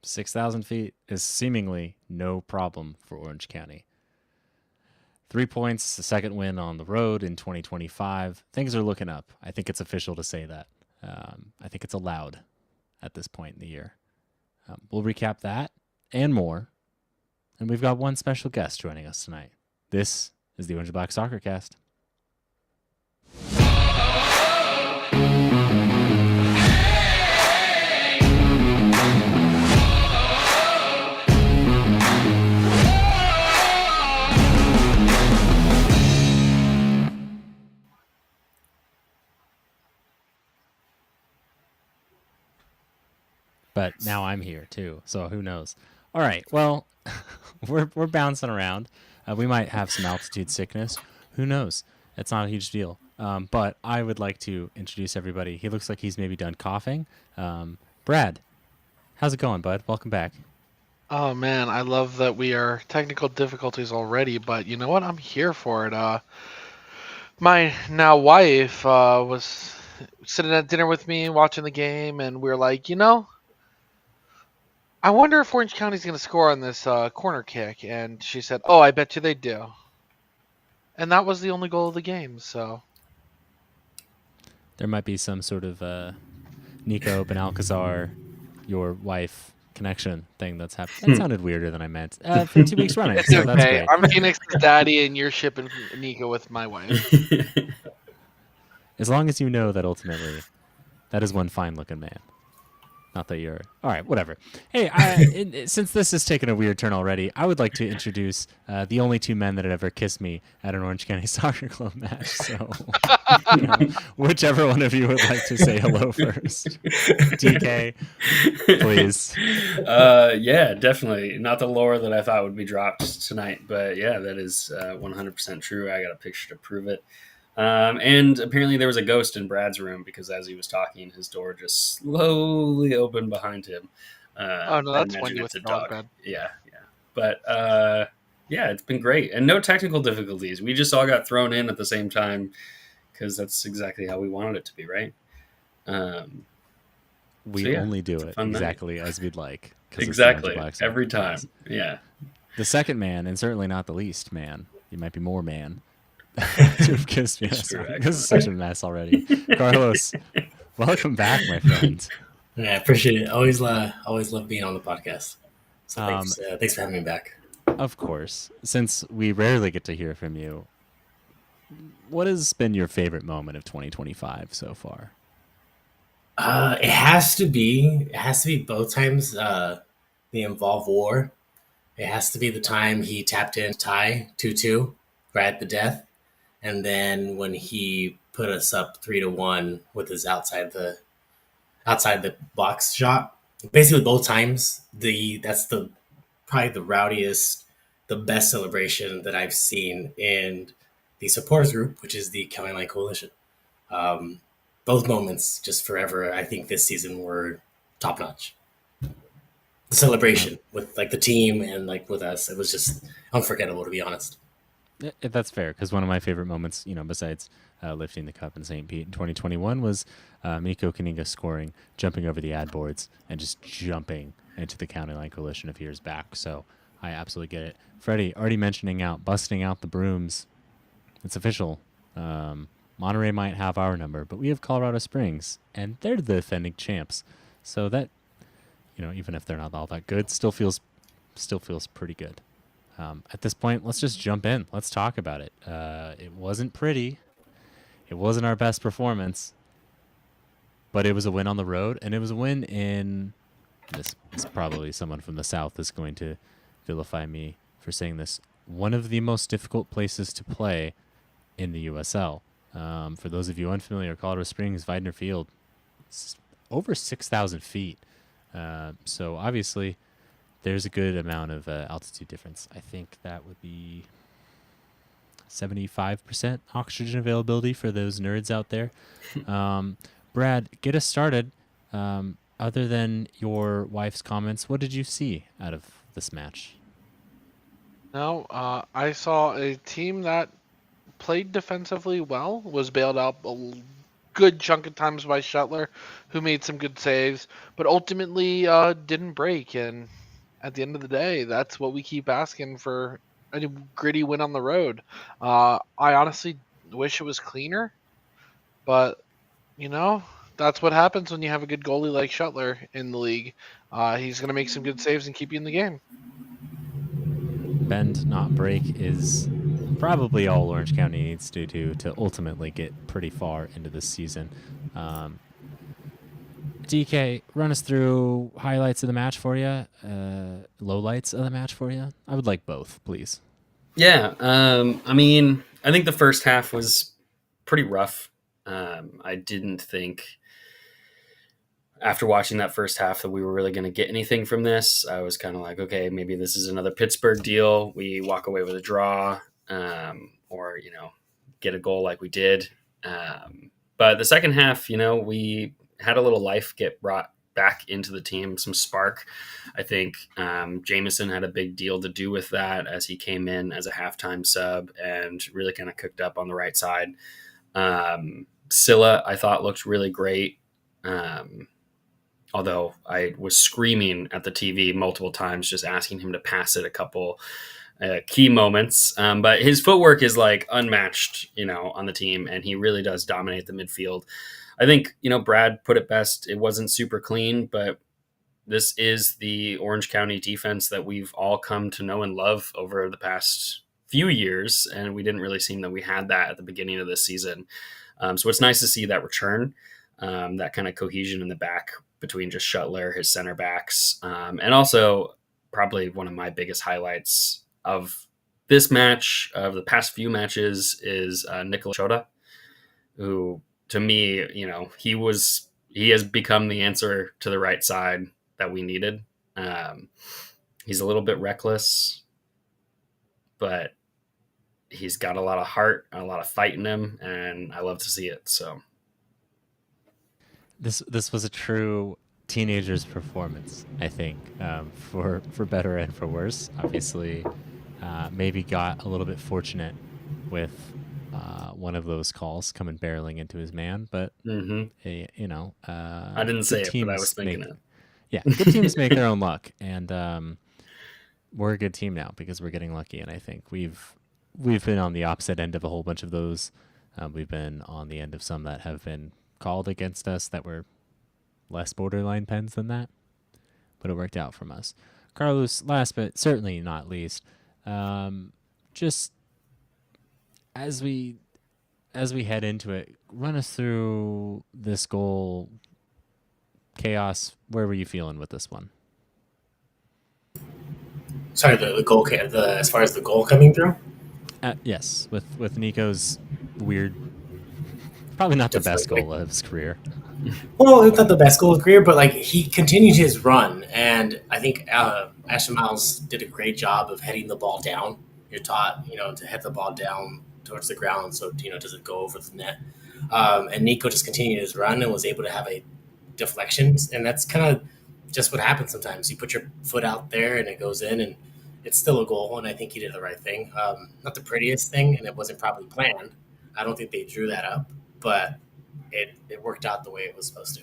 6,000 feet is seemingly no problem for Orange County. 3 points, the second win on the road in 2025. Things are looking up. I think it's official to say that. I think it's allowed at this point in the year. We'll recap that and more. And we've got one special guest joining us tonight. This is the Orange and Black Soccer Cast. But now I'm here too, so who knows? All right, well, we're bouncing around. We might have some altitude sickness. Who knows? It's not a huge deal. But I would like to introduce everybody. He looks like he's maybe done coughing. Brad, how's it going, bud? Welcome back. Oh man, I love that we are technical difficulties already, but you know what? I'm here for it. My now wife was sitting at dinner with me watching the game, and we were like, I wonder if Orange County's going to score on this corner kick. And she said, "Oh, I bet you they do." And that was the only goal of the game, so. There might be some sort of Nico Benalcazar, your wife, connection thing that's happened. That sounded weirder than I meant. For 2 weeks running, It's so okay. that's great. I'm Phoenix's daddy, and you're shipping Nico with my wife. As long as you know that ultimately that is one fine-looking man. Not that you're... All right, whatever. Hey, since this has taken a weird turn already, I would like to introduce the only two men that had ever kissed me at an Orange County Soccer Club match. So, whichever one of you would like to say hello first. DK, please. Yeah, definitely. Not the lore that I thought would be dropped tonight, but yeah, that is 100% true. I got a picture to prove it. And apparently there was a ghost in Brad's room because as he was talking, his door just slowly opened behind him. Oh, no, that's when you with the dog bed. Yeah. But, yeah, it's been great. And no technical difficulties. We just all got thrown in at the same time because that's exactly how we wanted it to be, right? We only do it exactly as we'd like. Exactly. Every time. Yeah. The second man, and certainly not the least man, you might be more man, to have kissed me. This is such a mess already. Carlos, welcome back, my friend. Yeah, I appreciate it. Always love being on the podcast. So thanks for having me back. Of course. Since we rarely get to hear from you, what has been your favorite moment of 2025 so far? It has to be both times they involve war. It has to be the time he tapped in tie 2-2 right at the death. And then when he put us up 3-1 with his outside the box shot, basically both times that's probably the rowdiest, the best celebration that I've seen in the supporters group, which is the County Line Coalition. Both moments just forever. I think this season were top notch. The celebration with like the team and like with us, it was just unforgettable, to be honest. That's fair, because one of my favorite moments, besides lifting the cup in St. Pete in 2021 was Miko Kaninga scoring, jumping over the ad boards, and just jumping into the County Line Coalition of years back. So I absolutely get it. Freddie, already busting out the brooms. It's official. Monterey might have our number, but we have Colorado Springs, and they're the defending champs. So that, even if they're not all that good, still feels pretty good. At this point, let's just jump in. Let's talk about it. It wasn't pretty. It wasn't our best performance, but it was a win on the road, and it was a win in this. Probably someone from the South is going to vilify me for saying this. One of the most difficult places to play in the USL. For those of you unfamiliar, Colorado Springs, Widener Field, it's over 6,000 feet. So obviously, there's a good amount of altitude difference. I think that would be 75% oxygen availability for those nerds out there. Brad, get us started. Other than your wife's comments, what did you see out of this match? No, I saw a team that played defensively well, was bailed out a good chunk of times by Shuttler, who made some good saves, but ultimately didn't break. And at the end of the day, that's what we keep asking for, a gritty win on the road. I honestly wish it was cleaner, but that's what happens when you have a good goalie like Shuttler in the league. He's going to make some good saves and keep you in the game. Bend, not break is probably all Orange County needs to do to ultimately get pretty far into this season. DK, run us through highlights of the match for you, lowlights of the match for you. I would like both, please. Yeah, I mean, I think the first half was pretty rough. I didn't think after watching that first half that we were really going to get anything from this. I was kind of like, okay, maybe this is another Pittsburgh deal. We walk away with a draw, or get a goal like we did. But the second half, we had a little life get brought back into the team, some spark. I think Jamison had a big deal to do with that as he came in as a halftime sub and really kind of cooked up on the right side. Scylla, I thought, looked really great. Although I was screaming at the TV multiple times, just asking him to pass it a couple key moments. But his footwork is like unmatched, on the team, and he really does dominate the midfield. I think, Brad put it best. It wasn't super clean, but this is the Orange County defense that we've all come to know and love over the past few years, and we didn't really seem that we had that at the beginning of this season. So it's nice to see that return, that kind of cohesion in the back between just Shuttler, his center backs, and also probably one of my biggest highlights of this match, of the past few matches, is Nicola Chota, who, to me, he has become the answer to the right side that we needed. He's a little bit reckless, but he's got a lot of heart and a lot of fight in him, and I love to see it. So this was a true teenager's performance, I think, for better and for worse. Obviously, maybe got a little bit fortunate with one of those calls coming barreling into his man, but I didn't say it, but I was thinking it. Yeah, good teams make their own luck, and we're a good team now because we're getting lucky. And I think we've been on the opposite end of a whole bunch of those. We've been on the end of some that have been called against us that were less borderline pens than that, but it worked out from us. Carlos, last but certainly not least, just as we head into it, run us through this goal chaos. Where were you feeling with this one? Sorry, the goal, as far as the goal coming through? Yes, with Nico's weird, probably not the best goal of his career. Well, it's not the best goal of his career, but like he continued his run, and I think Ashton Miles did a great job of heading the ball down. You're taught, to head the ball down towards the ground, so does it go over the net? And Nico just continued his run and was able to have a deflection, and that's kind of just what happens sometimes. You put your foot out there and it goes in, and it's still a goal, and I think he did the right thing. Not the prettiest thing, and it wasn't probably planned. I don't think they drew that up, but it worked out the way it was supposed to.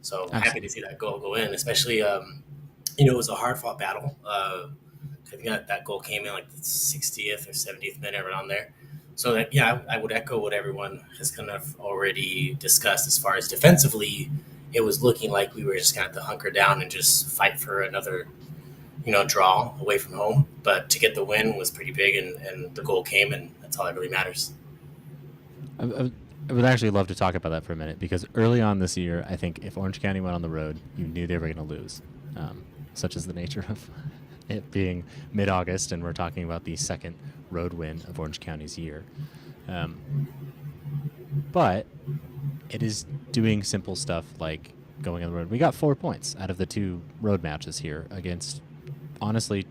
So I'm happy to see that goal go in, especially, it was a hard-fought battle. I think that goal came in like the 60th or 70th minute around there. So that, I would echo what everyone has kind of already discussed as far as defensively. It was looking like we were just going to have to hunker down and just fight for another, draw away from home. But to get the win was pretty big, and the goal came, and that's all that really matters. I would actually love to talk about that for a minute, because early on this year, I think if Orange County went on the road, you knew they were going to lose, such is the nature of it being mid-August, and we're talking about the second road win of Orange County's year. But it is doing simple stuff like going on the road. We got 4 points out of the 2 road matches here against, honestly,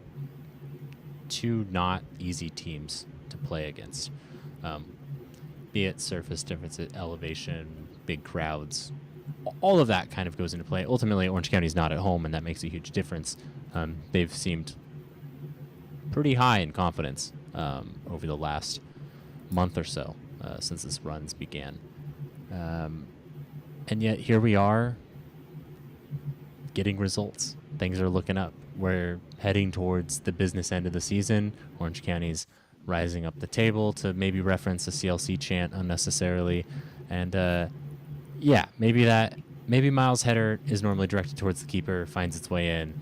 2 not easy teams to play against. Be it surface differences, elevation, big crowds, all of that kind of goes into play. Ultimately, Orange County's not at home, and that makes a huge difference. They've seemed pretty high in confidence over the last month or so since this runs began. And yet here we are getting results. Things are looking up. We're heading towards the business end of the season. Orange County's rising up the table to maybe reference the CLC chant unnecessarily. And maybe Miles' header is normally directed towards the keeper, finds its way in,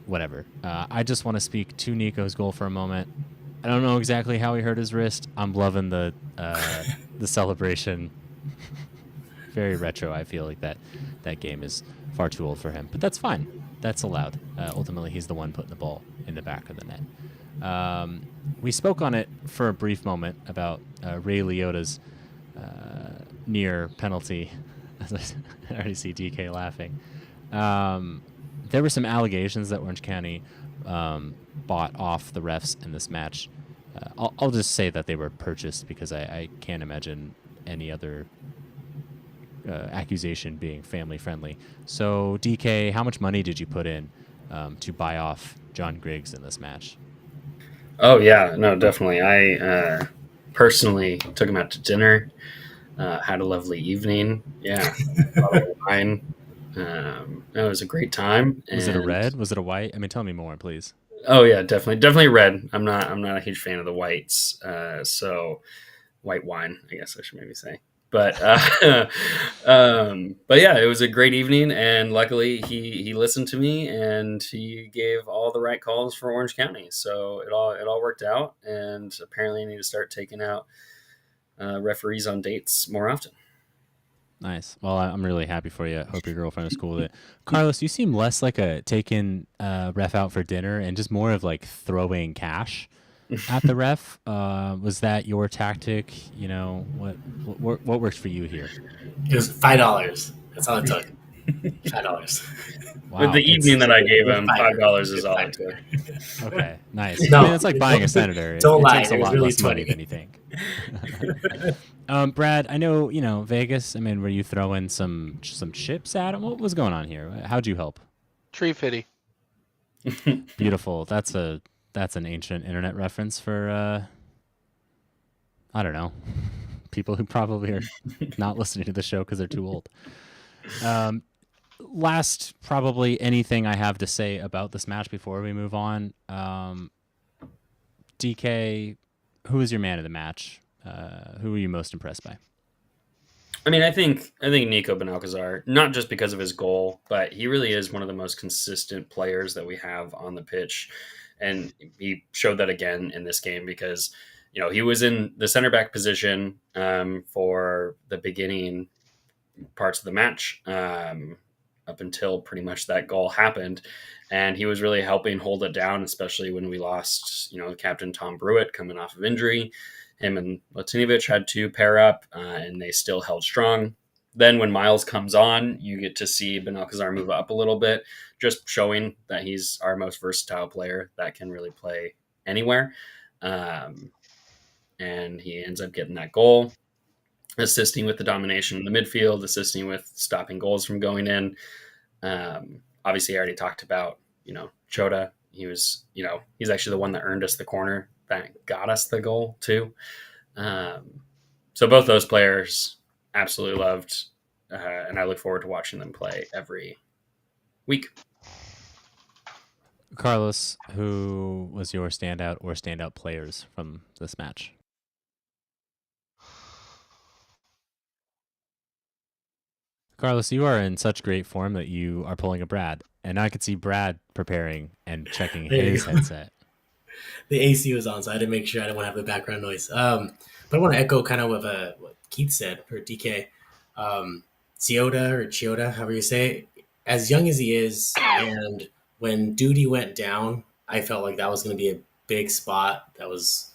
whatever. I just want to speak to Nico's goal for a moment. I don't know exactly how he hurt his wrist. I'm loving the celebration. Very retro. I feel like that game is far too old for him, but that's fine. That's allowed. Ultimately, he's the one putting the ball in the back of the net. We spoke on it for a brief moment about Ray Liotta's near penalty. I already see DK laughing. There were some allegations that Orange County bought off the refs in this match. I'll just say that they were purchased because I can't imagine any other accusation being family friendly. So DK, how much money did you put in to buy off John Griggs in this match? Oh yeah, no, definitely. I personally took him out to dinner, had a lovely evening. Yeah, bottle of wine. It was a great time. Was it a red? Was it a white? I mean, tell me more, please. Oh yeah, definitely red. I'm not a huge fan of the whites. So white wine, I guess I should maybe say. But yeah, it was a great evening, and luckily he listened to me and he gave all the right calls for Orange County. So it all worked out, and apparently I need to start taking out referees on dates more often. Nice. Well, I'm really happy for you. I hope your girlfriend is cool with it. Carlos, you seem less like a taking ref out for dinner and just more of like throwing cash at the ref. Was that your tactic? You know, what works for you here? It was $5. That's all it took. $5. Wow. With the evening that I gave him, $5 is all it took. Okay, nice. No, I mean, it's like buying a senator. Don't it lie. takes a It was lot really less money 20. than you think. Brad, I know, Vegas. I mean, were you throwing some chips at him? What was going on here? How'd you help? Tree fitty. Beautiful. That's an ancient internet reference for I don't know, people who probably are not listening to the show because they're too old. Last, probably anything I have to say about this match before we move on. DK, who was your man of the match? Who were you most impressed by? I mean, I think Nico Benalcazar, not just because of his goal, but he really is one of the most consistent players that we have on the pitch. And he showed that again in this game because, he was in the center back position for the beginning parts of the match up until pretty much that goal happened. And he was really helping hold it down, especially when we lost, Captain Tom Brewitt coming off of injury. Him and Latinovic had to pair up, and they still held strong. Then when Miles comes on, you get to see Benalcazar move up a little bit, just showing that he's our most versatile player that can really play anywhere. And he ends up getting that goal, assisting with the domination in the midfield, assisting with stopping goals from going in. Obviously, I already talked about, Chota. He was, he's actually the one that earned us the corner that got us the goal too. So both those players absolutely loved, and I look forward to watching them play every week. Carlos, who was your standout or standout players from this match? Carlos, you are in such great form that you are pulling a Brad, and I could see Brad preparing and checking his headset. The AC was on, so I had to make sure I didn't want to have the background noise. But I want to echo kind of what Keith said for DK. Chioda, however you say it, as young as he is, and when Duty went down, I felt like that was going to be a big spot. That was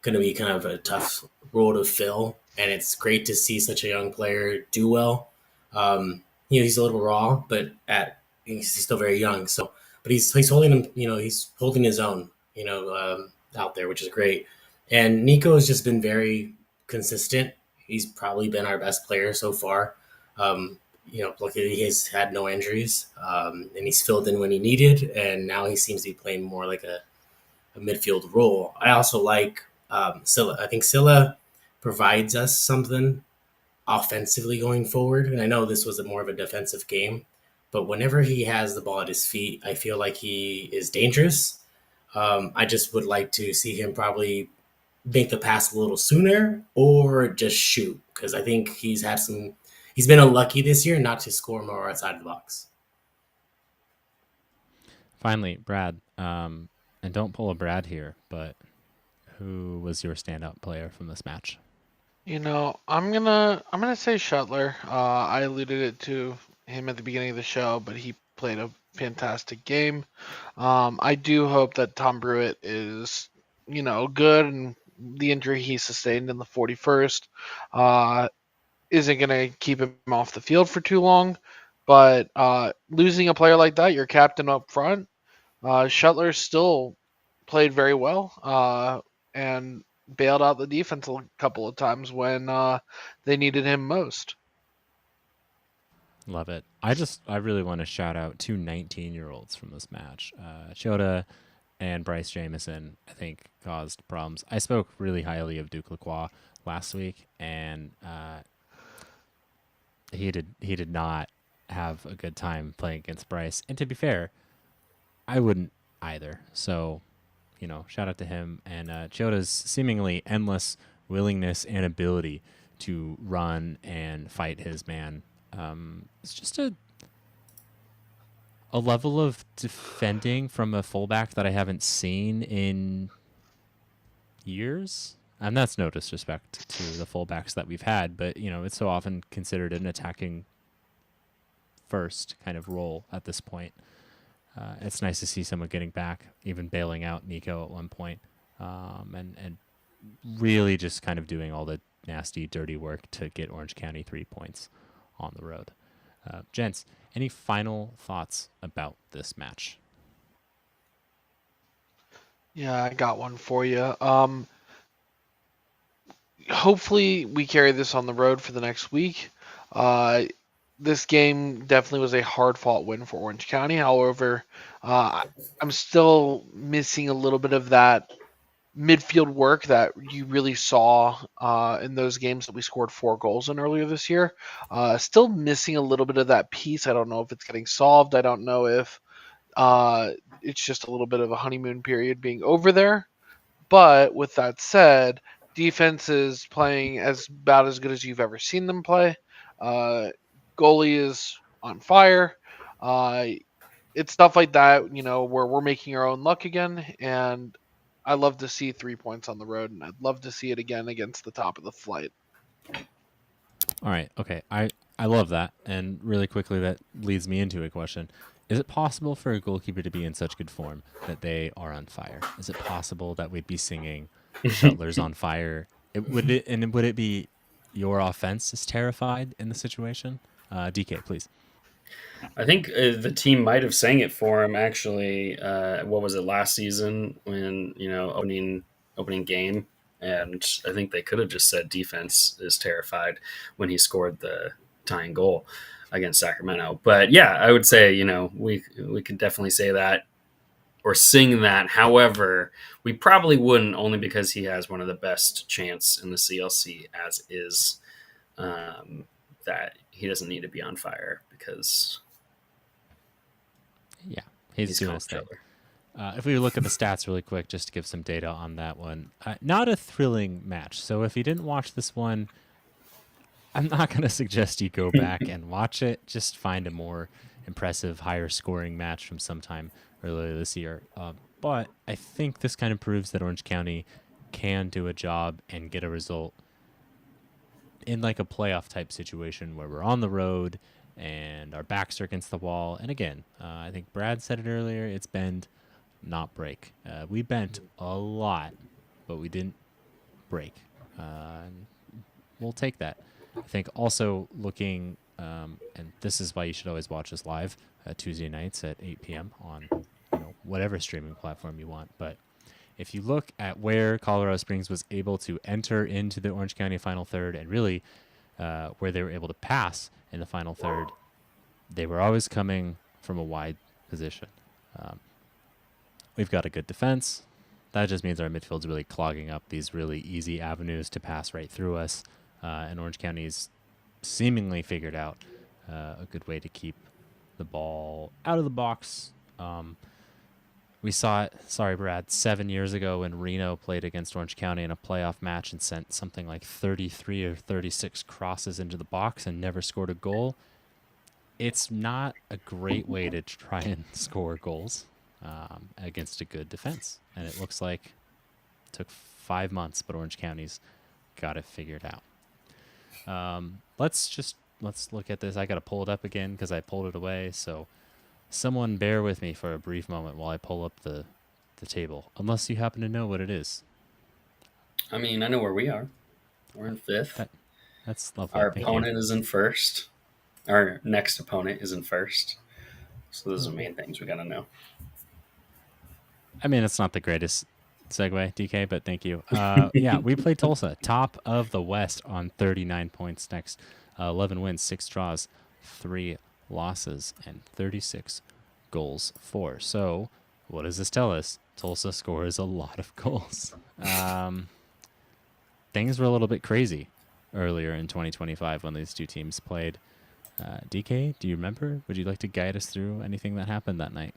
going to be kind of a tough role to fill, and it's great to see such a young player do well. He's a little raw, but he's still very young. So, but he's holding him. He's holding his own. Out there, which is great. And Nico has just been very consistent. He's probably been our best player so far. Luckily he's had no injuries, and he's filled in when he needed. And now he seems to be playing more like a midfield role. I also like Scylla. I think Scylla provides us something offensively going forward. And I know this was more of a defensive game, but whenever he has the ball at his feet, I feel like he is dangerous. I just would like to see him probably make the pass a little sooner or just shoot, because I think he's been unlucky this year not to score more outside the box. Finally, Brad, and don't pull a Brad here, but who was your standout player from this match? I'm gonna say Shuttler. I alluded it to him at the beginning of the show, but he played a fantastic game. I do hope that Tom Brewitt is, good, and the injury he sustained in the 41st isn't gonna keep him off the field for too long. But losing a player like that, your captain up front, Shuttler still played very well and bailed out the defense a couple of times when they needed him most. Love it. I really want to shout out two 19-year-olds from this match. Chota and Bryce Jamison, I think, caused problems. I spoke really highly of Duke Lacroix last week, and he did not have a good time playing against Bryce. And to be fair, I wouldn't either. So, shout out to him and Chota's seemingly endless willingness and ability to run and fight his man. It's just a level of defending from a fullback that I haven't seen in years. And that's no disrespect to the fullbacks that we've had, but it's so often considered an attacking first kind of role at this point. It's nice to see someone getting back, even bailing out Nico at one point, and really just kind of doing all the nasty, dirty work to get Orange County 3 points on the road. Gents, any final thoughts about this match? Yeah, I got one for you. Hopefully we carry this on the road for the next week. This game definitely was a hard-fought win for Orange County. However, I'm still missing a little bit of that midfield work that you really saw in those games that we scored 4 goals in earlier this year. Still missing a little bit of that piece. I don't know if it's getting solved. I don't know if it's just a little bit of a honeymoon period being over there. But with that said, defense is playing about as good as you've ever seen them play. Goalie is on fire. It's stuff like that, where we're making our own luck again. And I love to see 3 points on the road, and I'd love to see it again against the top of the flight. All right. Okay. I love that. And really quickly, that leads me into a question. Is it possible for a goalkeeper to be in such good form that they are on fire? Is it possible that we'd be singing Shuttler's on fire? Would it be your offense is terrified in the situation? DK, please. I think the team might have sang it for him, actually. What was it, last season when, opening game? And I think they could have just said defense is terrified when he scored the tying goal against Sacramento. But yeah, I would say, we could definitely say that or sing that. However, we probably wouldn't, only because he has one of the best chants in the CLC as is, that he doesn't need to be on fire because he's doing his thing. If we look at the stats really quick, just to give some data on that one, not a thrilling match. So if you didn't watch this one, I'm not going to suggest you go back and watch it. Just find a more impressive, higher scoring match from sometime earlier this year. But I think this kind of proves that Orange County can do a job and get a result in like a playoff type situation where we're on the road and our backs are against the wall. And again, I think Brad said it earlier, it's bend, not break. We bent a lot, but we didn't break. And we'll take that. I think also looking, and this is why you should always watch us live Tuesday nights at 8 p.m. on whatever streaming platform you want. But if you look at where Colorado Springs was able to enter into the Orange County final third and really where they were able to pass in the final third, they were always coming from a wide position. We've got a good defense. That just means our midfield's really clogging up these really easy avenues to pass right through us. And Orange County's seemingly figured out a good way to keep the ball out of the box. We saw it, sorry, Brad, 7 years ago when Reno played against Orange County in a playoff match and sent something like 33 or 36 crosses into the box and never scored a goal. It's not a great way to try and score goals against a good defense. And it looks like it took 5 months, but Orange County's got it figured out. Let's look at this. I got to pull it up again because I pulled it away. So someone bear with me for a brief moment while I pull up the table, unless you happen to know what it is. I mean, I know where we are. We're in 5th. That's lovely. Our Thank opponent you. is in 1st. Our next opponent is in 1st. So those are the main things we got to know. I mean, it's not the greatest segue, DK, but thank you. Yeah, we played Tulsa, top of the West on 39 points next. 11 wins, 6 draws, 3 losses, and 36 goals for. So what does this tell us? Tulsa scores a lot of goals. Things were a little bit crazy earlier in 2025 when these two teams played. DK, do you remember? Would you like to guide us through anything that happened that night?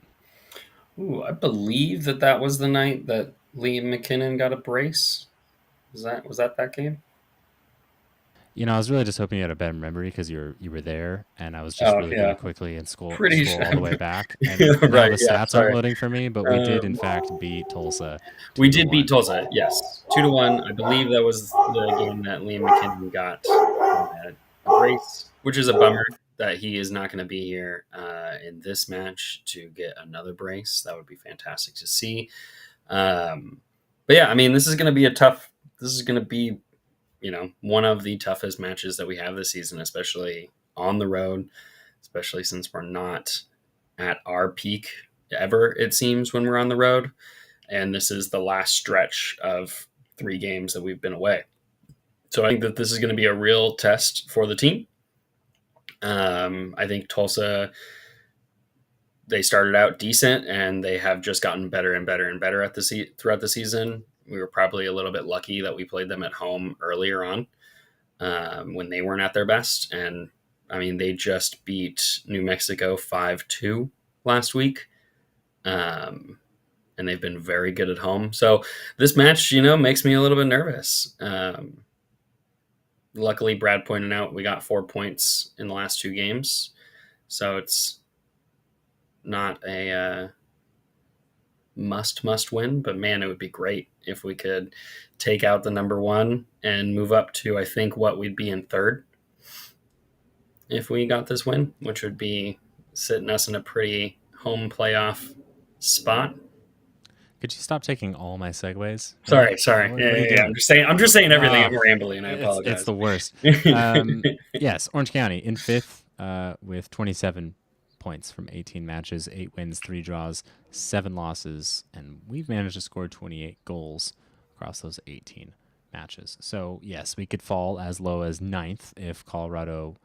Ooh, I believe that was the night that Liam McKinnon got a brace. Was that game? You know, I was really just hoping you had a better memory because you were there, and I was just really going to quickly and scroll all the way back. And now Right, the stats sorry. aren't loading for me, but we did in fact beat Tulsa. We did beat Tulsa, yes, 2-1. I believe that was the game that Liam McKinnon got a brace, which is a bummer that he is not going to be here in this match to get another brace. That would be fantastic to see. But yeah, I mean, this is going to be one of the toughest matches that we have this season, especially on the road, especially since we're not at our peak ever, it seems, when we're on the road. And this is the last stretch of 3 games that we've been away. So I think that this is going to be a real test for the team. I think Tulsa, they started out decent and they have just gotten better and better and better throughout the season. We were probably a little bit lucky that we played them at home earlier on when they weren't at their best. And I mean, they just beat New Mexico 5-2 last week. And they've been very good at home. So this match, makes me a little bit nervous. Luckily, Brad pointed out we got 4 points in the last 2 games. So it's not a must win, but man, it would be great if we could take out the number 1 and move up to, I think, what we'd be in 3rd if we got this win, which would be sitting us in a pretty home playoff spot. Could you stop taking all my segues? Sorry. What are you doing? I'm just saying everything. I'm rambling. I apologize. It's the worst. Yes, Orange County in 5th with 27 points from 18 matches, 8 wins, 3 draws, 7 losses, and we've managed to score 28 goals across those 18 matches. So yes, we could fall as low as 9th if Colorado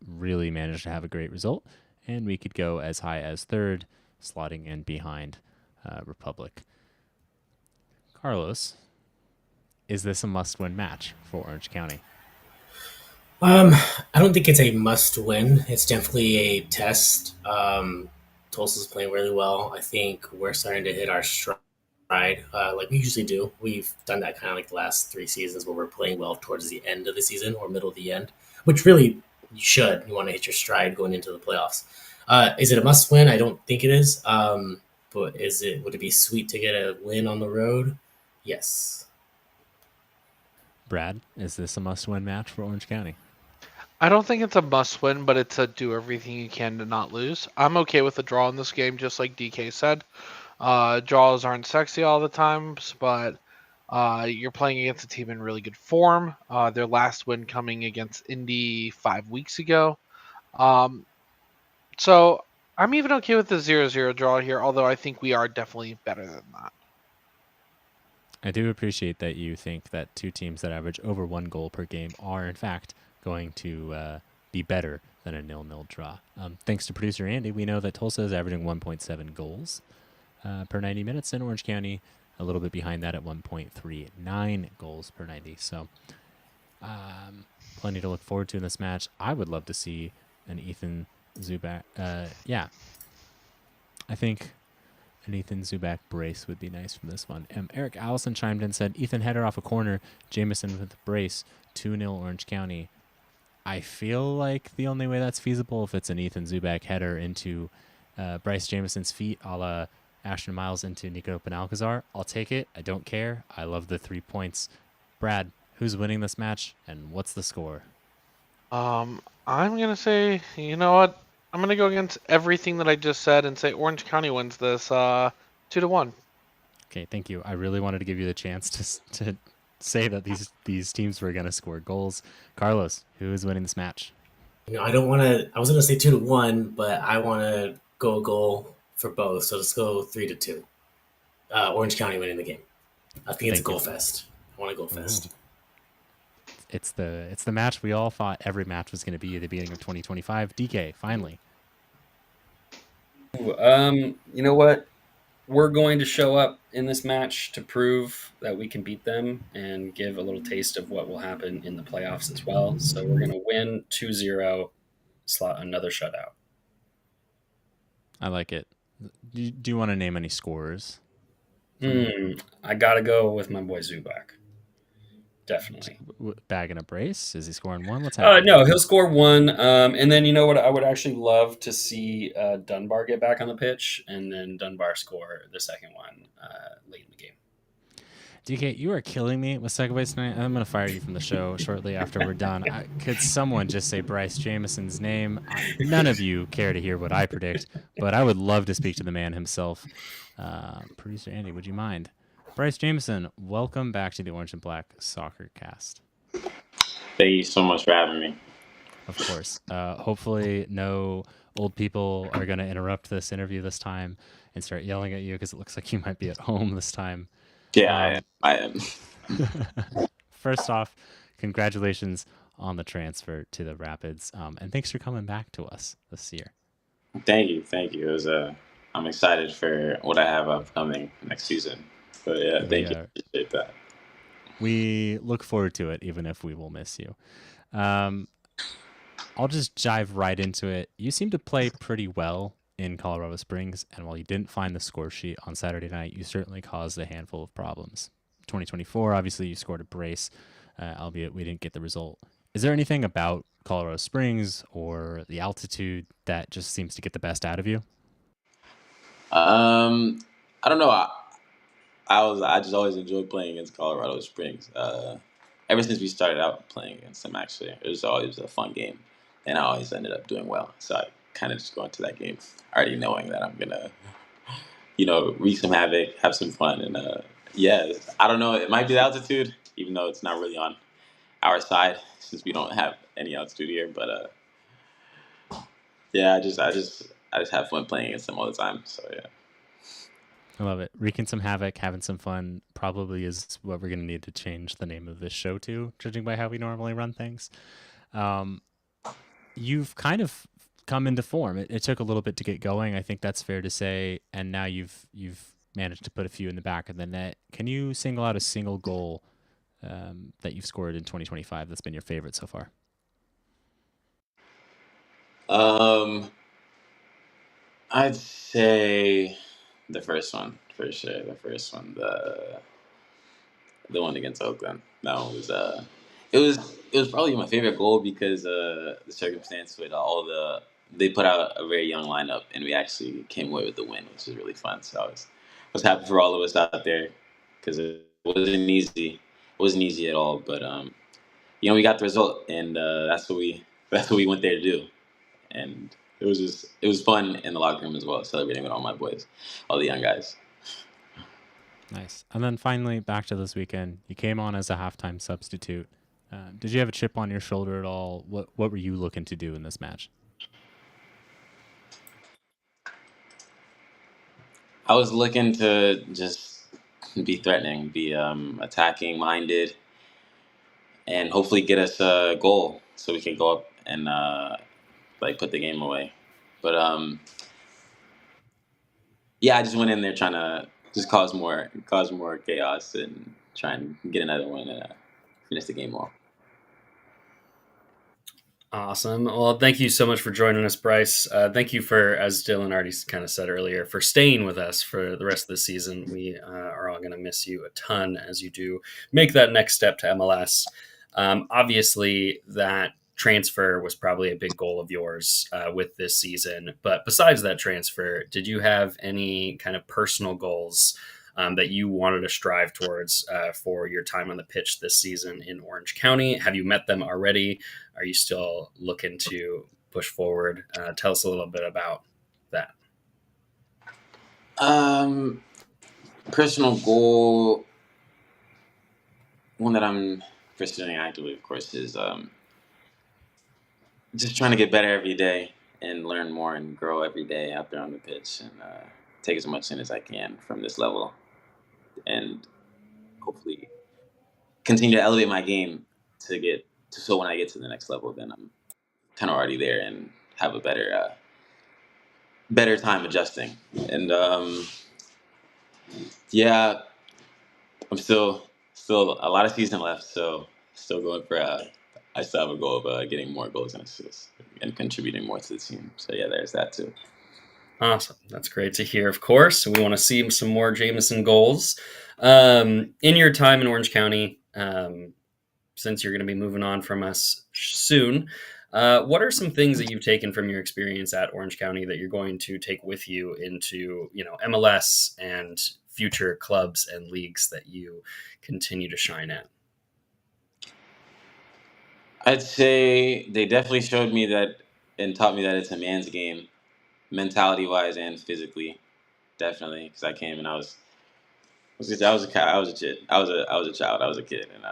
really managed to have a great result, and we could go as high as 3rd, slotting in behind Republic. Carlos, is this a must-win match for Orange County? I don't think it's a must-win. It's definitely a test. Tulsa's playing really well. I think we're starting to hit our stride like we usually do. We've done that kind of like the last 3 seasons where we're playing well towards the end of the season or middle of the end, which really you should. You want to hit your stride going into the playoffs. Is it a must-win? I don't think it is. But would it be sweet to get a win on the road? Yes. Brad, is this a must-win match for Orange County? I don't think it's a must-win, but it's a do everything you can to not lose. I'm okay with a draw in this game, just like DK said. Draws aren't sexy all the time, but you're playing against a team in really good form. Their last win coming against Indy 5 weeks ago. So I'm even okay with the 0-0 draw here, although I think we are definitely better than that. I do appreciate that you think that 2 teams that average over 1 goal per game are, in fact, going to be better than a 0-0 draw. Thanks to producer Andy, we know that Tulsa is averaging 1.7 goals per 90 minutes, and Orange County a little bit behind that at 1.39 goals per 90. So plenty to look forward to in this match. I would love to see an Ethan Zubak. I think an Ethan Zubak brace would be nice from this one. Eric Allison chimed in and said, Ethan header off a corner, Jamison with the brace, 2-0 Orange County. I feel like the only way that's feasible if it's an Ethan Zubak header into Bryce Jamison's feet a la Ashton Miles into Nico Penalcazar. I'll take it. I don't care. I love the 3 points. Brad, who's winning this match and what's the score? I'm gonna say, you know what? I'm gonna go against everything that I just said and say Orange County wins this 2-1. Okay, thank you. I really wanted to give you the chance to say that these teams were gonna score goals. Carlos, who is winning this match? I don't want to. I was going to say 2-1, but I want to go a goal for both. So let's go 3-2. Orange County winning the game. I think it's a goal fest. I want a goal fest. It's the match we all thought every match was going to be at the beginning of 2025. DK, finally. You know what? We're going to show up in this match to prove that we can beat them and give a little taste of what will happen in the playoffs as well. So we're going to win 2-0, slot another shutout. I like it. Do you want to name any scorers? I got to go with my boy Zubak. Definitely. Bagging a brace? Is he scoring one? What's happening? No, he'll score one. And then you know what? I would actually love to see Dunbar get back on the pitch and then Dunbar score the second one late in the game. DK, you are killing me with segues tonight. I'm going to fire you from the show shortly after we're done. Could someone just say Bryce Jamison's name? None of you care to hear what I predict, but I would love to speak to the man himself. Producer Andy, would you mind? Bryce Jamison, welcome back to the Orange and Black Soccer Cast. Thank you so much for having me. Of course. Hopefully no old people are going to interrupt this interview this time and start yelling at you because it looks like you might be at home this time. Yeah, I am. First off, congratulations on the transfer to the Rapids, and thanks for coming back to us this year. Thank you. It was I'm excited for what I have upcoming next season. But yeah, thank you. Appreciate that. We look forward to it, even if we will miss you. I'll just dive right into it. You seem to play pretty well in Colorado Springs, and while you didn't find the score sheet on Saturday night, you certainly caused a handful of problems. 2024, obviously, you scored a brace, albeit we didn't get the result. Is there anything about Colorado Springs or the altitude that just seems to get the best out of you? I don't know. I just always enjoyed playing against Colorado Springs. Ever since we started out playing against them, actually, it was always a fun game, and I always ended up doing well. So I kind of just go into that game already knowing that I'm gonna, wreak some havoc, have some fun, and I don't know. It might be the altitude, even though it's not really on our side since we don't have any altitude here. But I just have fun playing against them all the time. So yeah. I love it. Wreaking some havoc, having some fun probably is what we're going to need to change the name of this show to, judging by how we normally run things. You've kind of come into form. It took a little bit to get going. I think that's fair to say. And now you've managed to put a few in the back of the net. Can you single out a single goal that you've scored in 2025 that's been your favorite so far? I'd say the first one for sure. The first one, the one against Oakland. That one was it was probably my favorite goal because the circumstance with they put out a very young lineup and we actually came away with the win, which was really fun. So I was happy for all of us out there because it wasn't easy. It wasn't easy at all, but we got the result, and that's what we went there to do, and it was fun in the locker room as well, celebrating with all my boys, all the young guys. Nice. And then finally, back to this weekend, you came on as a halftime substitute. Did you have a chip on your shoulder at all? What were you looking to do in this match? I was looking to just be threatening, be attacking minded, and hopefully get us a goal so we can go up and put the game away. But I just went in there trying to just cause more chaos and try and get another one and finish the game off. Awesome. Well, thank you so much for joining us, Bryce. Thank you for, as Dylan already kind of said earlier, for staying with us for the rest of the season. We are all going to miss you a ton as you do make that next step to MLS. Obviously, that transfer was probably a big goal of yours with this season. But besides that transfer, did you have any kind of personal goals that you wanted to strive towards for your time on the pitch this season in Orange County? Have you met them already? Are you still looking to push forward? Tell us a little bit about that. Personal goal, one that I'm pursuing actively, of course, is just trying to get better every day and learn more and grow every day out there on the pitch and take as much in as I can from this level and hopefully continue to elevate my game so when I get to the next level, then I'm kind of already there and have a better time adjusting. And yeah, I'm still a lot of season left, so still going for. I still have a goal of getting more goals and assists and contributing more to the team. So yeah, there's that too. Awesome. That's great to hear, of course. We want to see some more Jamison goals. In your time in Orange County, since you're going to be moving on from us soon, what are some things that you've taken from your experience at Orange County that you're going to take with you into, MLS and future clubs and leagues that you continue to shine at? I'd say they definitely showed me that and taught me that it's a man's game, mentality wise and physically. Definitely, because I came and I was a kid. I was a child. I was a kid, and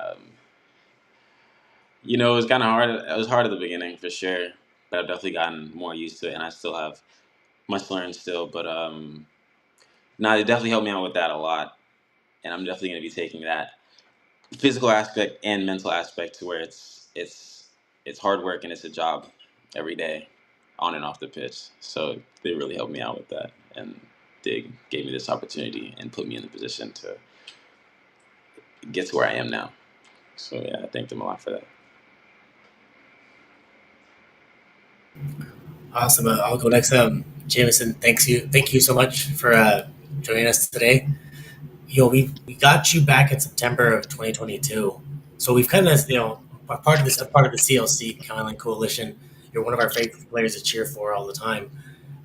it was kind of hard. It was hard at the beginning for sure, but I've definitely gotten more used to it, and I still have much to learn still. But no, it definitely helped me out with that a lot, and I'm definitely going to be taking that physical aspect and mental aspect to where it's hard work and it's a job every day, on and off the pitch. So they really helped me out with that, and they gave me this opportunity and put me in the position to get to where I am now. So yeah, I thank them a lot for that. Awesome. I'll go next. Jamison, thank you so much for joining us today. We got you back in September of 2022, so we've kind of a part of the CLC County Coalition. You're one of our favorite players to cheer for all the time.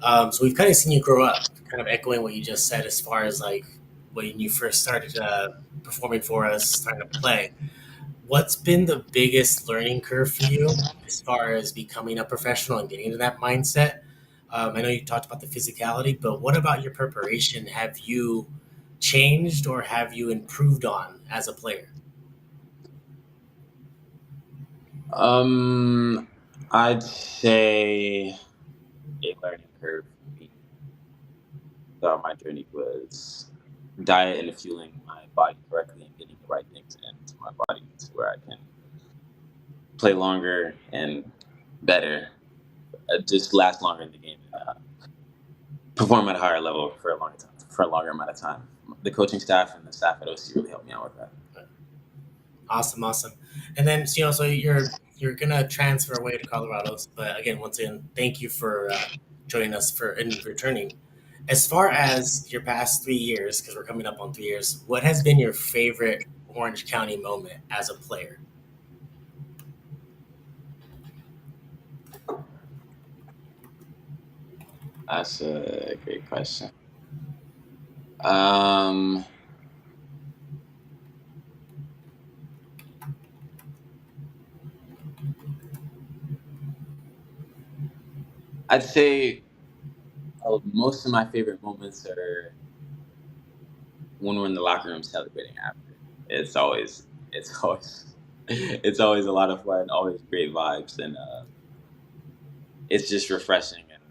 So we've kind of seen you grow up, kind of echoing what you just said as far as like when you first started performing for us, starting to play. What's been the biggest learning curve for you as far as becoming a professional and getting into that mindset? I know you talked about the physicality, but what about your preparation? Have you changed or have you improved on as a player? I'd say a learning curve for me throughout my journey was diet and fueling my body correctly and getting the right things into my body to where I can play longer and better, just last longer in the game and perform at a higher level for a longer amount of time. The coaching staff and the staff at OC really helped me out with that. Awesome. And then so you're gonna transfer away to Colorado, but again, once again, thank you for joining us and returning. As far as your past 3 years, because we're coming up on 3 years, what has been your favorite Orange County moment as a player? That's a great question. I'd say most of my favorite moments are when we're in the locker room celebrating after. It's always it's always a lot of fun, always great vibes, and it's just refreshing, and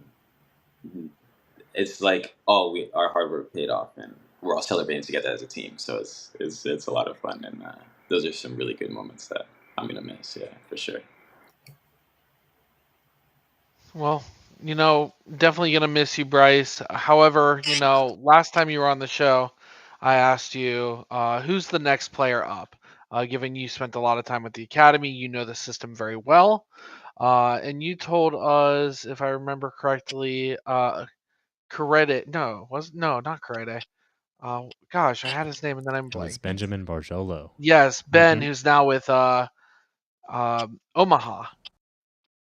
it's like our hard work paid off, and we're all celebrating together as a team. So it's a lot of fun, and those are some really good moments that I'm gonna miss. Yeah, for sure. Well, definitely gonna miss you, Bryce. However, last time you were on the show, I asked you who's the next player up. given you spent a lot of time with the academy, you know the system very well. And you told us, if I remember correctly, Correde. No, not Correde. Gosh, I had his name and then I'm It was blanking. Benjamin Barjolo. Yes, Ben, Mhm. who's now with Omaha.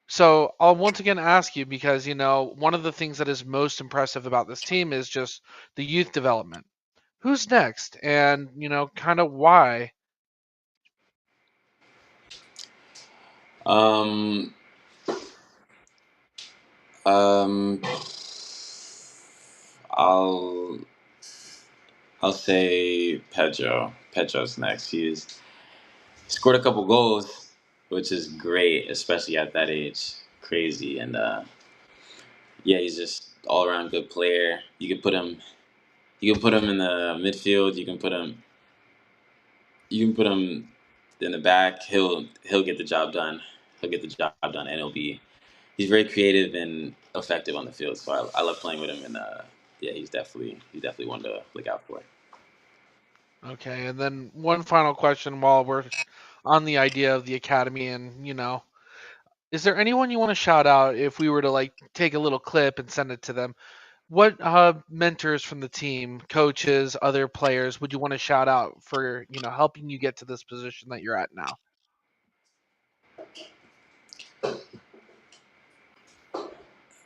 So I'll once again ask you because one of the things that is most impressive about this team is just the youth development. Who's next, and kind of why? Um, um, I'll I'll say Pedro. Pedro's next. He's scored a couple goals, which is great, especially at that age. Crazy, and yeah, he's just all around good player. You can put him in the midfield. You can put him in the back. He'll get the job done. He'll get the job done, and he's very creative and effective on the field. So I love playing with him, and yeah, he's definitely one to look out for. Okay, and then one final question while we're on the idea of the academy, and is there anyone you want to shout out if we were to like take a little clip and send it to them? What mentors from the team, coaches, other players would you want to shout out for helping you get to this position that you're at now?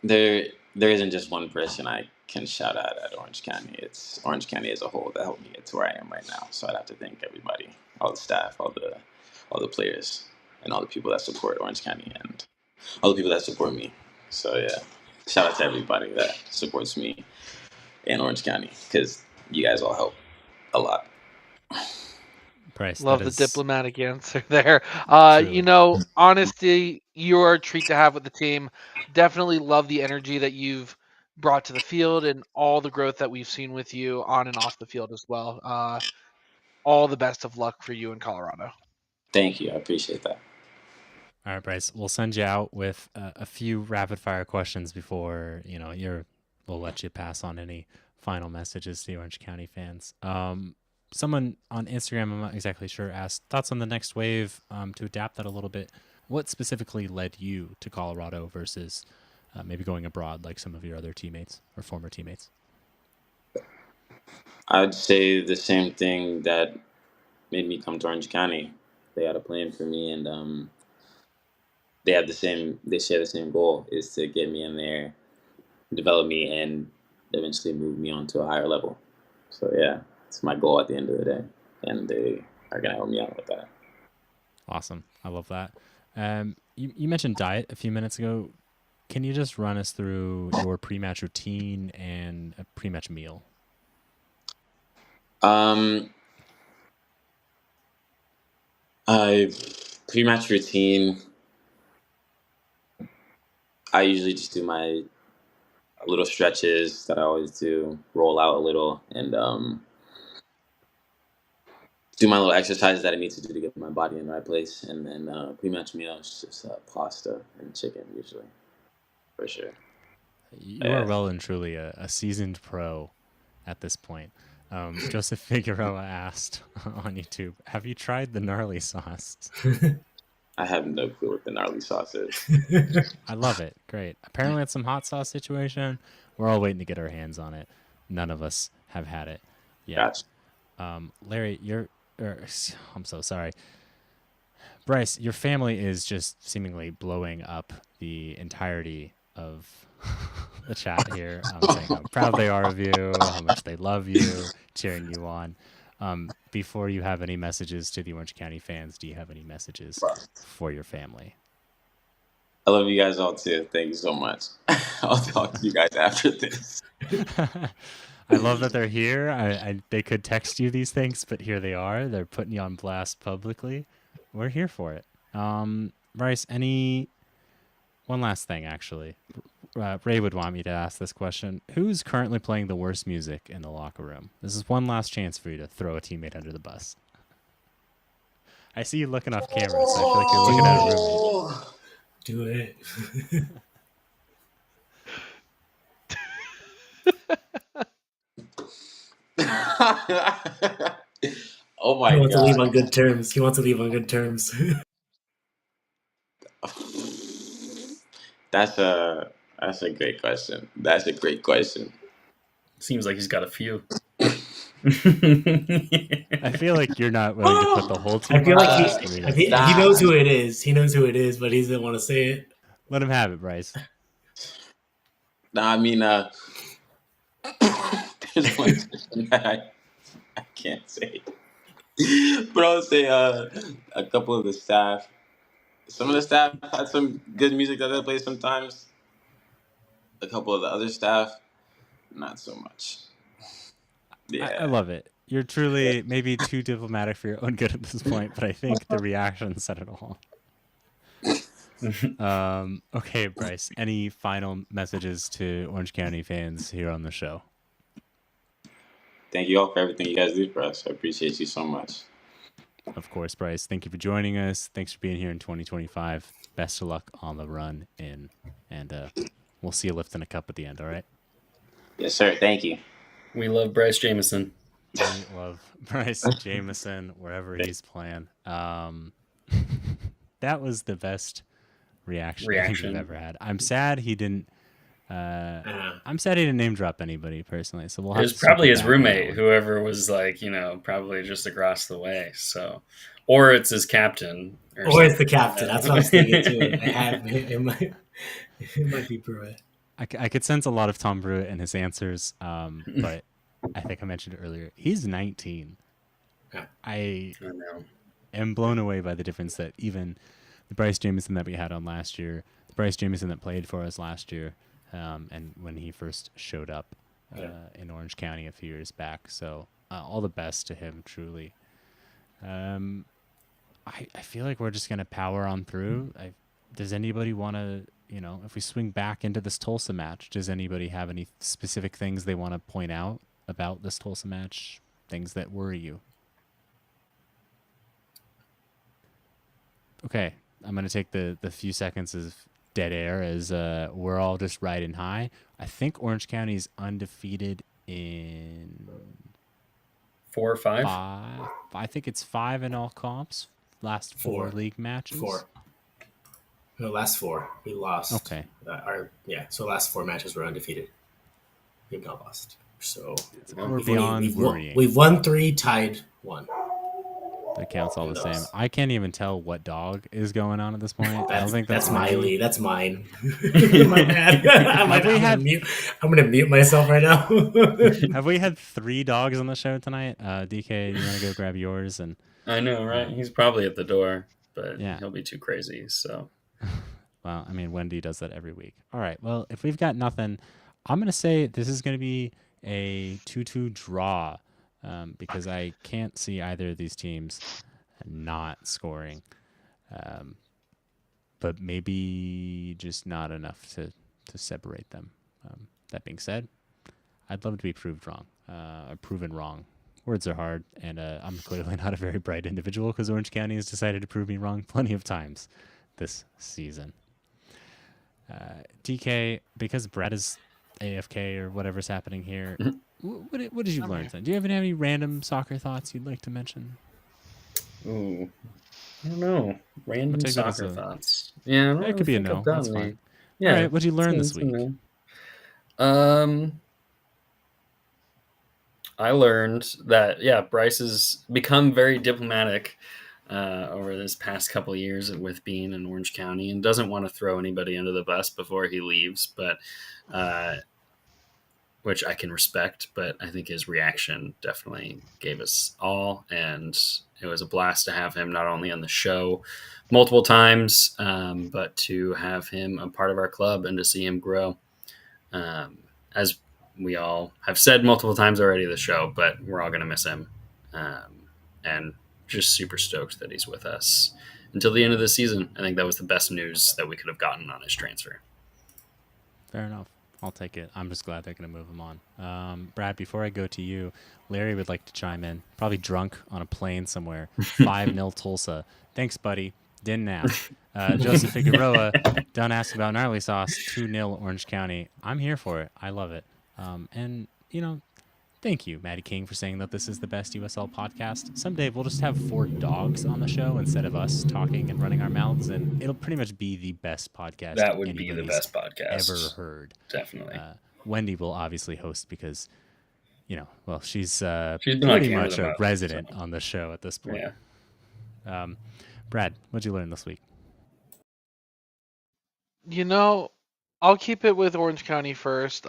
There isn't just one person I can shout out at Orange County. It's Orange County as a whole that helped me get to where I am right now. So I'd have to thank everybody, all the staff, all the players, and all the people that support Orange County and all the people that support me. So yeah, shout out to everybody that supports me in Orange County because you guys all help a lot. Bryce, that Love the is diplomatic answer there. truly. Honesty, you're a treat to have with the team. Definitely love the energy that you've brought to the field and all the growth that we've seen with you on and off the field as well. All the best of luck for you in Colorado. Thank you. I appreciate that. All right, Bryce. We'll send you out with a few rapid fire questions before we'll let you pass on any final messages to the Orange County fans. Someone on Instagram, I'm not exactly sure, asked thoughts on the next wave. To adapt that a little bit, what specifically led you to Colorado versus maybe going abroad like some of your other teammates or former teammates? I'd say the same thing that made me come to Orange County. They had a plan for me, and they share the same goal is to get me in there, develop me, and eventually move me on to a higher level. So yeah, it's my goal at the end of the day, and they are gonna help me out with that. Awesome. I love that. You mentioned diet a few minutes ago. Can you just run us through your pre-match routine and a pre-match meal? Um, I pre-match routine. I usually just do my little stretches that I always do, roll out a little, and do my little exercises that I need to do to get my body in the right place. And then pre-match meal is just pasta and chicken usually, for sure. You are Yeah. well and truly a seasoned pro at this point. Joseph Figueroa asked on YouTube, have you tried the gnarly sauce? I have no clue what the gnarly sauce is. I love it. Great. Apparently it's some hot sauce situation. We're all waiting to get our hands on it. None of us have had it yet. Gotcha. Larry, I'm so sorry. Bryce, your family is just seemingly blowing up the entirety of the chat here, saying how proud they are of you, how much they love you, cheering you on. Before you have any messages to the Orange County fans, do you have any messages for your family? I love you guys all too. Thank you so much. I'll talk to you guys after this. I love that they're here. They could text you these things, but here they are. They're putting you on blast publicly. We're here for it. Bryce, one last thing, actually. Ray would want me to ask this question. Who's currently playing the worst music in the locker room? This is one last chance for you to throw a teammate under the bus. I see you looking off camera, so I feel like you're looking at a roommate. Do it. Oh my He wants to leave god. on good terms. He wants to leave on good terms. That's a great question. That's a great question. Seems like he's got a few. I feel like you're not willing to put the whole I team feel on. like Just three of them. he knows who it is. He knows who it is, but he doesn't want to say it. Let him have it, Bryce. Nah, I mean, there's one person that I can't say, but I'll say a couple of the staff. Some of the staff had some good music that they play sometimes. A couple of the other staff, not so much. Yeah. I love it. You're truly maybe too diplomatic for your own good at this point, but I think the reaction said it all. Okay, Bryce, any final messages to Orange County fans here on the show? Thank you all for everything you guys do for us. I appreciate you so much. Of course, Bryce. Thank you for joining us. Thanks for being here in 2025. Best of luck on the run in, and we'll see you lifting a cup at the end, all right? Yes, sir. Thank you. We love Bryce Jamison. We love Bryce Jamison wherever he's playing. That was the best reaction I think we've ever had. I'm sad he didn't. I'm sad he didn't name drop anybody personally. So we'll have. It was probably his roommate, whoever was like, probably just across the way. So, or it's his captain, or it's the captain. That's what I was thinking too. It might be Pruitt. I could sense a lot of Tom Pruitt in his answers, but I think I mentioned it earlier. He's 19. I am blown away by the difference that even the Bryce Jamison that we had on last year, the Bryce Jamison that played for us last year, and when he first showed up in Orange County a few years back. So all the best to him, truly. I feel like we're just going to power on through. Does anybody want to, if we swing back into this Tulsa match, does anybody have any specific things they want to point out about this Tulsa match? Things that worry you? Okay, I'm going to take the few seconds of dead air as we're all just riding high. I think Orange County is undefeated in 4 or 5. I think it's 5 in all comps. Last 4 league matches. 4. No, last 4 we lost. Okay. So last 4 matches were undefeated. We've not lost. So we're beyond worrying. We've won 3, tied 1. That counts all the same. I can't even tell what dog is going on at this point. I don't think that's Miley. That's mine. My bad. I'm going to mute myself right now. Have we had 3 dogs on the show tonight? DK, you want to go grab yours? And I know, right? He's probably at the door, but he'll be too crazy. So, well, I mean, Wendy does that every week. All right. Well, if we've got nothing, I'm going to say this is going to be a 2-2 draw. Because I can't see either of these teams not scoring. But maybe just not enough to separate them. That being said, I'd love to be proved wrong, or proven wrong. Words are hard, and I'm clearly not a very bright individual because Orange County has decided to prove me wrong plenty of times this season. DK, because Brad is AFK or whatever's happening here, what did you learn? Do you have any random soccer thoughts you'd like to mention? Ooh, I don't know. Random soccer thoughts. Yeah, it could be a no. That's fine. Yeah. All right, what did you learn this week? I learned that Bryce has become very diplomatic over this past couple of years with being in Orange County and doesn't want to throw anybody under the bus before he leaves, but which I can respect, but I think his reaction definitely gave us all, and it was a blast to have him not only on the show multiple times, but to have him a part of our club and to see him grow. As we all have said multiple times already the show, but we're all going to miss him. And just super stoked that he's with us until the end of the season. I think that was the best news that we could have gotten on his transfer. Fair enough. I'll take it. I'm just glad they're going to move him on. Brad, before I go to you, Larry would like to chime in. Probably drunk on a plane somewhere. 5-0 Tulsa. Thanks, buddy. Didn't ask. Joseph Figueroa, don't ask about gnarly sauce. 2-0 Orange County. I'm here for it. I love it. And, Thank you, Maddie King, for saying that this is the best USL podcast. Someday we'll just have 4 dogs on the show instead of us talking and running our mouths, and it'll pretty much be the best podcast That would be the anybody's best podcast ever heard. Definitely. Wendy will obviously host because, she's been on pretty Canada much a Mouth, resident so. on the show at this point. Yeah. Brad, what'd you learn this week? I'll keep it with Orange County first.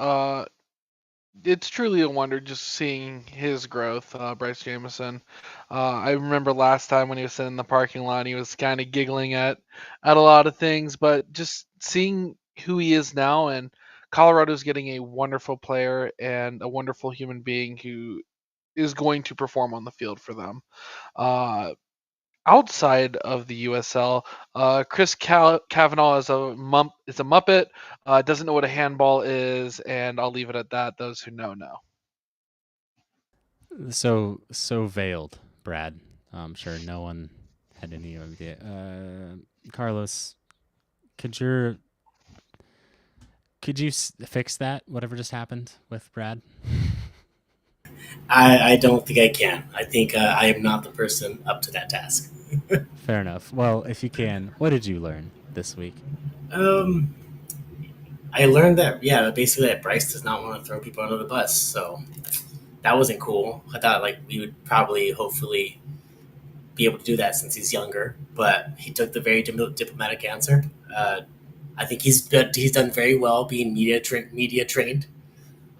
It's truly a wonder just seeing his growth, Bryce Jamison. I remember last time when he was sitting in the parking lot, he was kind of giggling at a lot of things, but just seeing who he is now, and Colorado's getting a wonderful player and a wonderful human being who is going to perform on the field for them. Outside of the USL, Chris Kavanaugh is a Muppet, doesn't know what a handball is, and I'll leave it at that. Those who know. So veiled, Brad. I'm sure no one had any idea. Carlos, could you fix that? Whatever just happened with Brad? I don't think I can. I think I am not the person up to that task. Fair enough. Well, if you can, what did you learn this week? I learned that basically that Bryce does not want to throw people under the bus. So that wasn't cool. I thought we would probably, hopefully, be able to do that since he's younger, but he took the very diplomatic answer. I think he's done very well being media trained.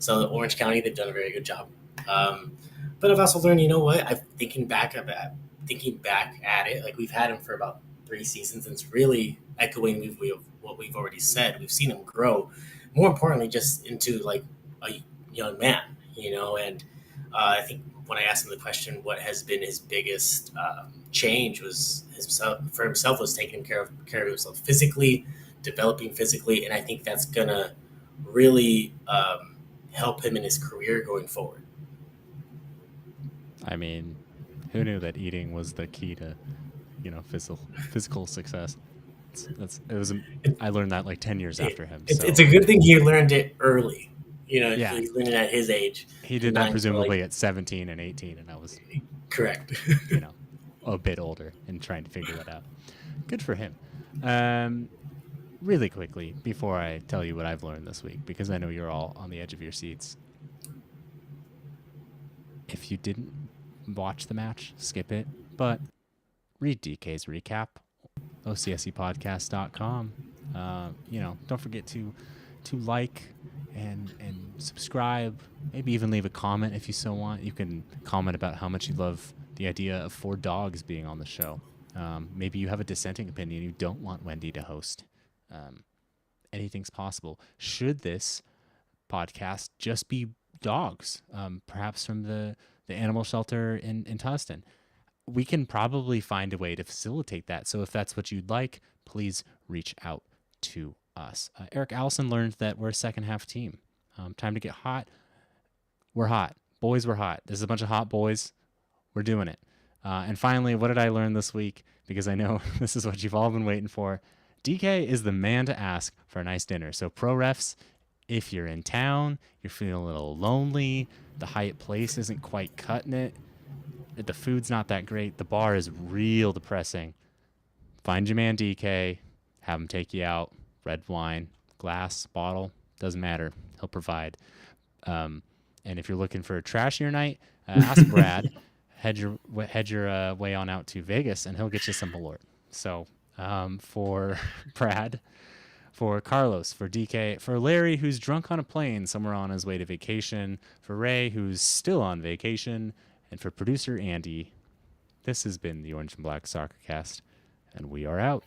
So Orange County, they've done a very good job. But I've also learned, I'm thinking back at it, we've had him for about 3 seasons, and it's really echoing what we've already said. We've seen him grow, more importantly, just into a young man, and I think when I asked him the question, what has been his biggest change was was taking care of himself physically, developing physically, and I think that's gonna really help him in his career going forward. I mean, who knew that eating was the key to, physical success? I learned that 10 years after him. It's a good thing he learned it early. Yeah. He learned it at his age. He did that presumably at 17 and 18, and I was correct. A bit older and trying to figure that out. Good for him. Really quickly, before I tell you what I've learned this week, because I know you're all on the edge of your seats. If you didn't watch the match, skip it, but read DK's recap, OCSCpodcast.com. Don't forget to like and subscribe, maybe even leave a comment if you so want. You can comment about how much you love the idea of 4 dogs being on the show. Maybe you have a dissenting opinion. You don't want Wendy to host. Anything's possible. Should this podcast just be dogs, perhaps from the animal shelter in Tustin? We can probably find a way to facilitate that. So if that's what you'd like, please reach out to us. Eric Allison learned that we're a second half team. Time to get hot. We're hot. Boys, we're hot. There's a bunch of hot boys. We're doing it. And finally, what did I learn this week? Because I know this is what you've all been waiting for. DK is the man to ask for a nice dinner. So pro refs, if you're in town, you're feeling a little lonely, the Hyatt Place isn't quite cutting it, the food's not that great, the bar is real depressing, find your man DK, have him take you out, red wine, glass, bottle, doesn't matter, he'll provide. And if you're looking for a trashier night, ask Brad, head your way on out to Vegas, and he'll get you some Malort. So for Brad, for Carlos, for DK, for Larry, who's drunk on a plane somewhere on his way to vacation, for Ray, who's still on vacation, and for producer Andy, this has been the Orange and Black Soccer Cast, and we are out.